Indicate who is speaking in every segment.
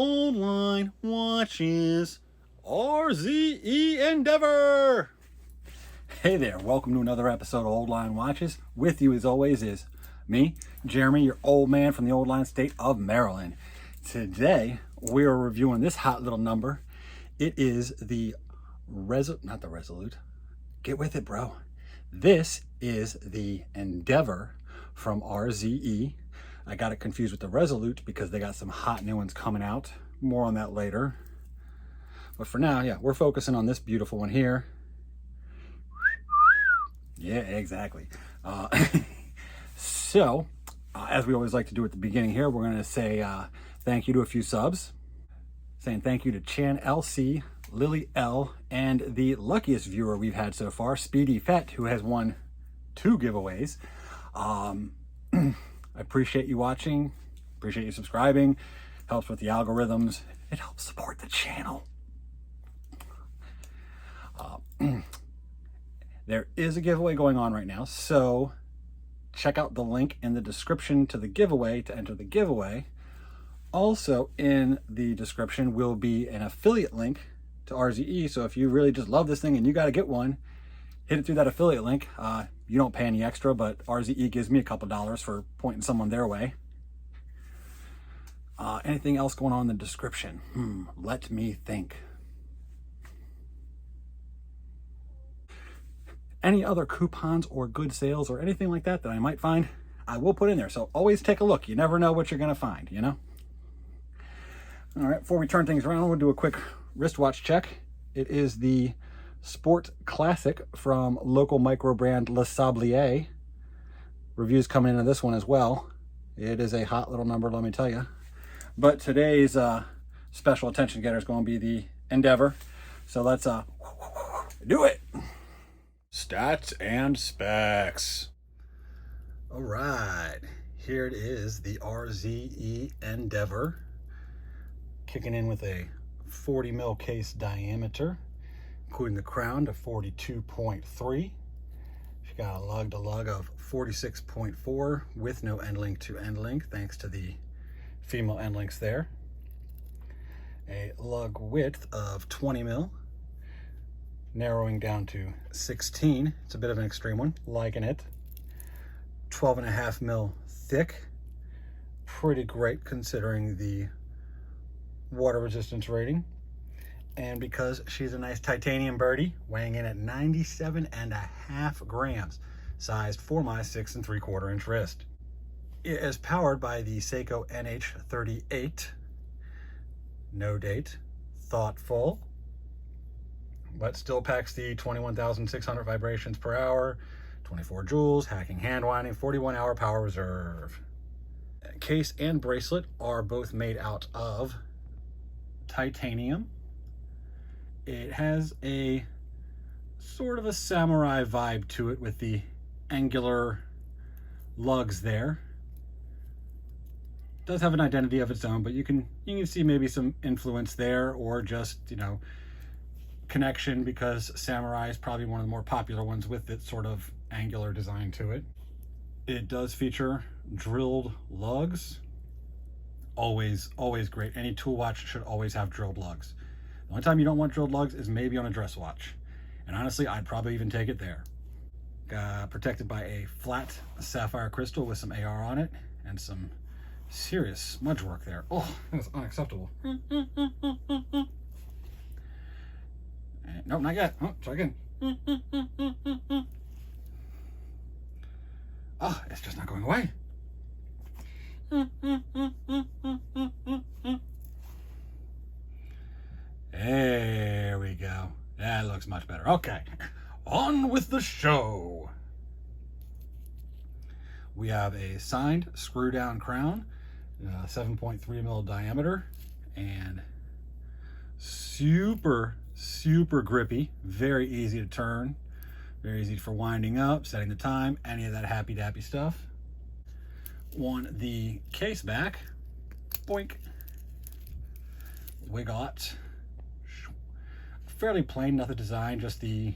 Speaker 1: Old Line Watches RZE Endeavor. Hey there, welcome to another episode of Old Line Watches. With you as always is me, Jeremy, your old man from the old line state of Maryland. Today we are reviewing this hot little number. It is the not the Resolute. Get with it, bro. This is the Endeavor from RZE. I got it confused with the Resolute because they got some hot new ones coming out. More on that later. But for now, yeah, we're focusing on this beautiful one here. Yeah, exactly. So, as we always like to do at the beginning here, we're going to say thank you to a few subs. Saying thank you to Chan LC, Lily L, and the luckiest viewer we've had so far, Speedy Fett, who has won 2 giveaways. I appreciate you watching, appreciate you subscribing, helps with the algorithms, it helps support the channel. There is a giveaway going on right now, so check out the link in the description to the giveaway to enter the giveaway. Also in the description will be an affiliate link to RZE, so if you really just love this thing and you got to get one, hit it through that affiliate link. You don't pay any extra, but RZE gives me a couple dollars for pointing someone their way. Anything else going on in the description? Let me think. Any other coupons or good sales or anything like that that I might find, I will put in there. So always take a look. You never know what you're going to find, you know? All right, before we turn things around, we'll do a quick wristwatch check. It is the Sport Classic from local micro brand Le Sablier. Reviews coming into this one as well. It is a hot little number, let me tell you. But today's special attention getter is going to be the Endeavor. So let's do it. Stats and specs. All right, here it is, the RZE Endeavor. Kicking in with a 40 mil case diameter, including the crown to 42.3. She got a lug to lug of 46.4 with no end link to end link, thanks to the female end links there. A lug width of 20 mil, narrowing down to 16. It's a bit of an extreme one, liking it. 12.5 mil thick, pretty great considering the water resistance rating. And because she's a nice titanium birdie, weighing in at 97.5 grams, sized for my 6 3/4 inch wrist. It is powered by the Seiko NH38. No date, thoughtful, but still packs the 21,600 vibrations per hour, 24 joules, hacking hand winding, 41-hour power reserve. Case and bracelet are both made out of titanium. It has a sort of a samurai vibe to it with the angular lugs there. It does have an identity of its own, but you can see maybe some influence there, or just, you know, connection, because samurai is probably one of the more popular ones with its sort of angular design to it. It does feature drilled lugs. Always great. Any tool watch should always have drilled lugs. The only time you don't want drilled lugs is maybe on a dress watch, and honestly I'd probably even take it there. Protected by a flat sapphire crystal with some AR on it and some serious smudge work there. Oh, that's unacceptable. Nope, not yet. Oh, try again. Oh, it's just not going away. There we go. That looks much better. Okay, on with the show. We have a signed screw down crown, 7.3 mil diameter, and super grippy, very easy to turn, very easy for winding up, setting the time, any of that happy dappy stuff. On the case back, boink, we got fairly plain, nothing design, just the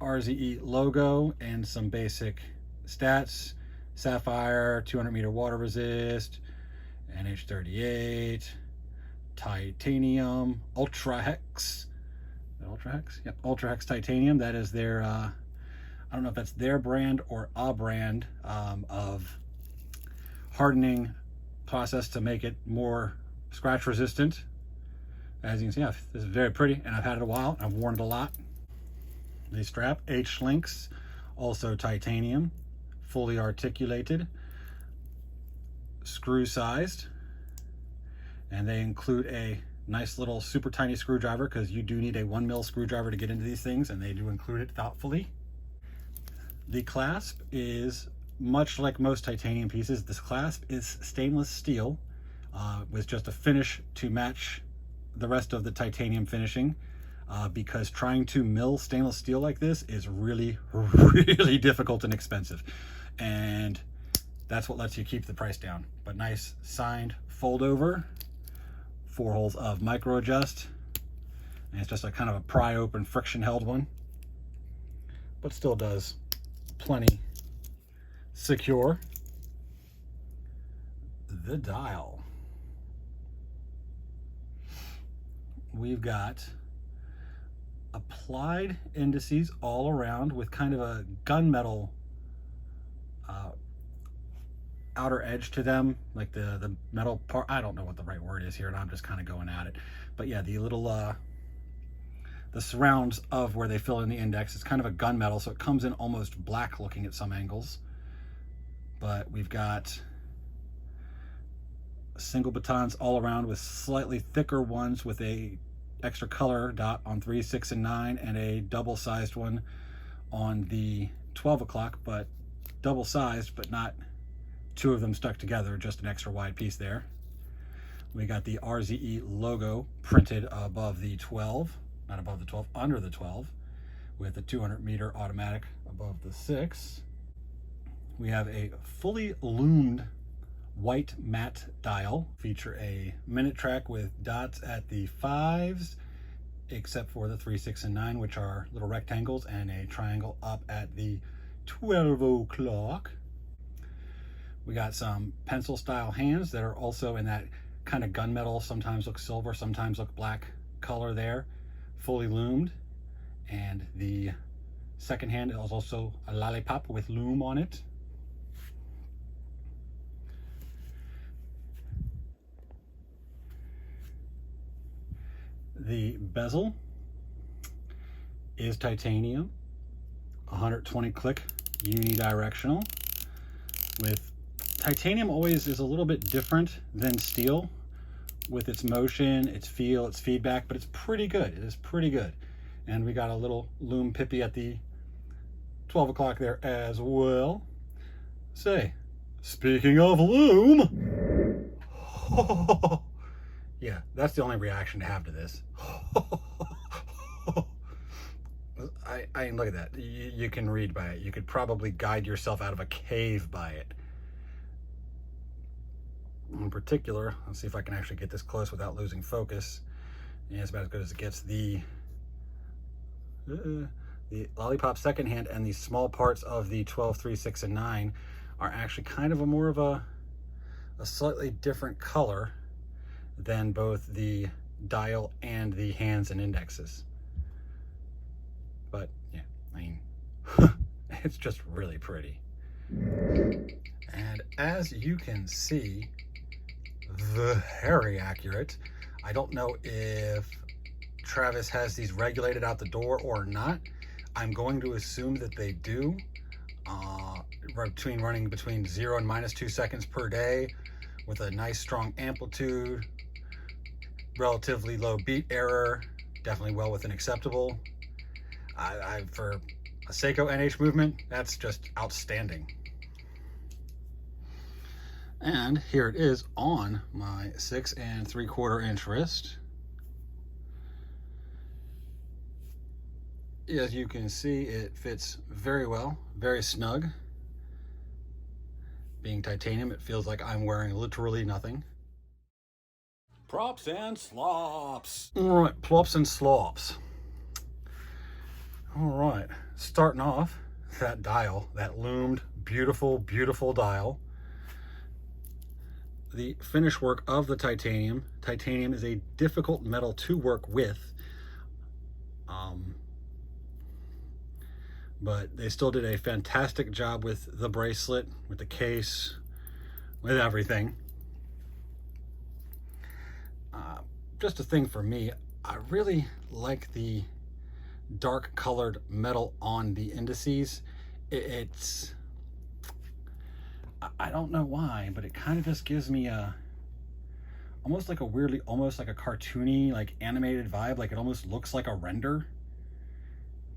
Speaker 1: RZE logo and some basic stats. Sapphire, 200 meter water resist, NH38, titanium Ultra Hex. Ultra Hex? Yep, Ultra Hex titanium. That is their, I don't know if that's their brand or a brand of hardening process to make it more scratch resistant. As you can see, this is very pretty, and I've had it a while. I've worn it a lot. The strap, H-links, also titanium, fully articulated, screw sized, and they include a nice little super tiny screwdriver, because you do need a 1mm screwdriver to get into these things, and they do include it thoughtfully. The clasp is much like most titanium pieces. This clasp is stainless steel with just a finish to match the rest of the titanium finishing, because trying to mill stainless steel like this is really, really difficult and expensive, and that's what lets you keep the price down. But nice signed fold over, 4 holes of micro adjust, and it's just a kind of a pry open friction held one, but still does plenty secure. The dial, we've got applied indices all around with kind of a gunmetal outer edge to them, like the metal part. I don't know what the right word is here, and I'm just kind of going at it. But yeah, the little the surrounds of where they fill in the index, it's kind of a gunmetal, so it comes in almost black looking at some angles. But we've got single batons all around with slightly thicker ones with a extra color dot on 3, 6, and 9, and a double sized one on the 12 o'clock, but double sized, but not 2 of them stuck together, just an extra wide piece there. We got the RZE logo printed above the 12, not above the 12, under the 12, with a 200-meter automatic above the 6. We have a fully loomed white matte dial, feature a minute track with dots at the 5s, except for the 3, 6, and 9, which are little rectangles, and a triangle up at the 12 o'clock. We got some pencil style hands that are also in that kind of gunmetal, sometimes look silver, sometimes look black color there, fully loomed. And the second hand is also a lollipop with loom on it. The bezel is titanium, 120 click unidirectional. With titanium always is a little bit different than steel with its motion, its feel, its feedback, but it's pretty good. It is pretty good. And we got a little loom pippy at the 12 o'clock there as well. Say, speaking of loom, yeah, that's the only reaction to have to this. I mean, look at that. You can read by it. You could probably guide yourself out of a cave by it. In particular, let's see if I can actually get this close without losing focus. Yeah, it's about as good as it gets. The lollipop second hand and the small parts of the 12, 3, 6, and 9 are actually kind of a more of a slightly different color than both the dial and the hands and indexes. But yeah, I mean, it's just really pretty. And as you can see, very accurate. I don't know if Travis has these regulated out the door or not. I'm going to assume that they do, running between 0 and -2 seconds per day, with a nice strong amplitude, relatively low beat error, definitely well within acceptable. For a Seiko NH movement, that's just outstanding. And here it is on my 6 3/4 inch wrist. As you can see, it fits very well, very snug. Being titanium, it feels like I'm wearing literally nothing. Props and slops. All right, plops and slops. All right, starting off, that dial, that loomed, beautiful, beautiful dial. the finish work of the titanium. Titanium is a difficult metal to work with. But they still did a fantastic job with the bracelet, with the case, with everything. Just a thing for me, I really like the dark colored metal on the indices. It's, I don't know why, but it kind of just gives me a, almost like a weirdly, almost like a cartoony, like animated vibe. Like it almost looks like a render.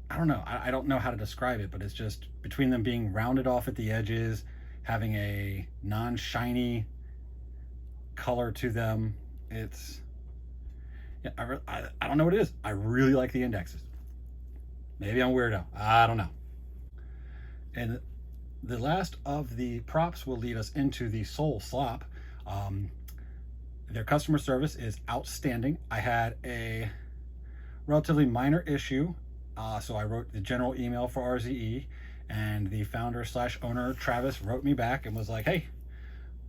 Speaker 1: I don't know. I don't know how to describe it, but it's just between them being rounded off at the edges, having a non-shiny color to them. It's, yeah, I don't know what it is. I really like the indexes. Maybe I'm weirdo. I don't know. And the last of the props will lead us into the Sole Slop. Their customer service is outstanding. I had a relatively minor issue. So I wrote the general email for RZE, and the founder / owner, Travis, wrote me back and was like, hey,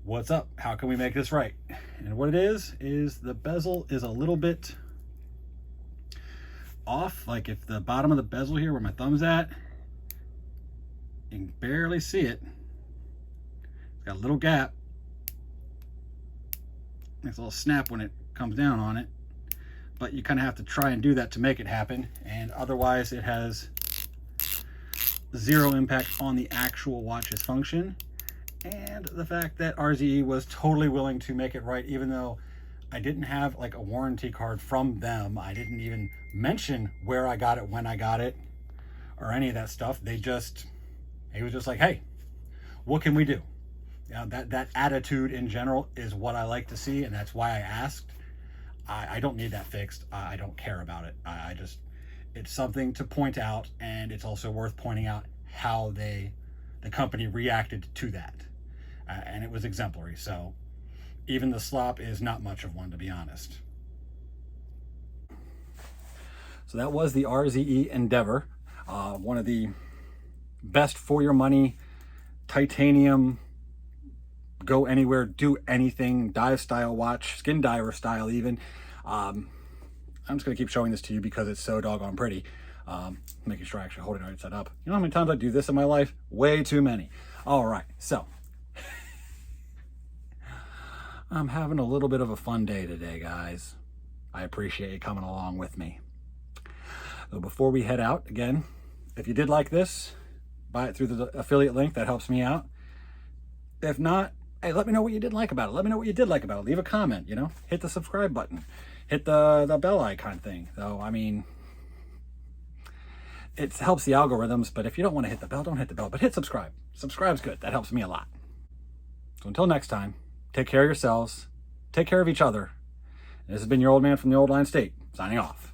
Speaker 1: what's up? How can we make this right? And what it is the bezel is a little bit off. Like if the bottom of the bezel here, where my thumb's at, you can barely see it. It's got a little gap. Makes a little snap when it comes down on it. But you kind of have to try and do that to make it happen, and otherwise it has zero impact on the actual watch's function. And the fact that RZE was totally willing to make it right, even though I didn't have like a warranty card from them. I didn't even mention where I got it, when I got it, or any of that stuff. He was just like, hey, what can we do? That attitude in general is what I like to see, and that's why I asked. I don't need that fixed. I don't care about it. It's something to point out, and it's also worth pointing out how the company reacted to that. And it was exemplary. So even the slop is not much of one, to be honest. So that was the RZE Endeavor, one of the best for your money titanium, go anywhere, do anything, dive style watch, skin diver style even. I'm just gonna keep showing this to you because it's so doggone pretty. Making sure I actually hold it right side up. You know how many times I do this in my life? Way too many. All right, so I'm having a little bit of a fun day today, guys. I appreciate you coming along with me. So before we head out, again, if you did like this, buy it through the affiliate link. That helps me out. If not, hey, let me know what you didn't like about it. Let me know what you did like about it. Leave a comment, you know, hit the subscribe button, hit the bell icon thing. So, I mean, it helps the algorithms, but if you don't want to hit the bell, don't hit the bell, but hit subscribe. Subscribe's good. That helps me a lot. So until next time, take care of yourselves, take care of each other. This has been your old man from the Old Line State, signing off.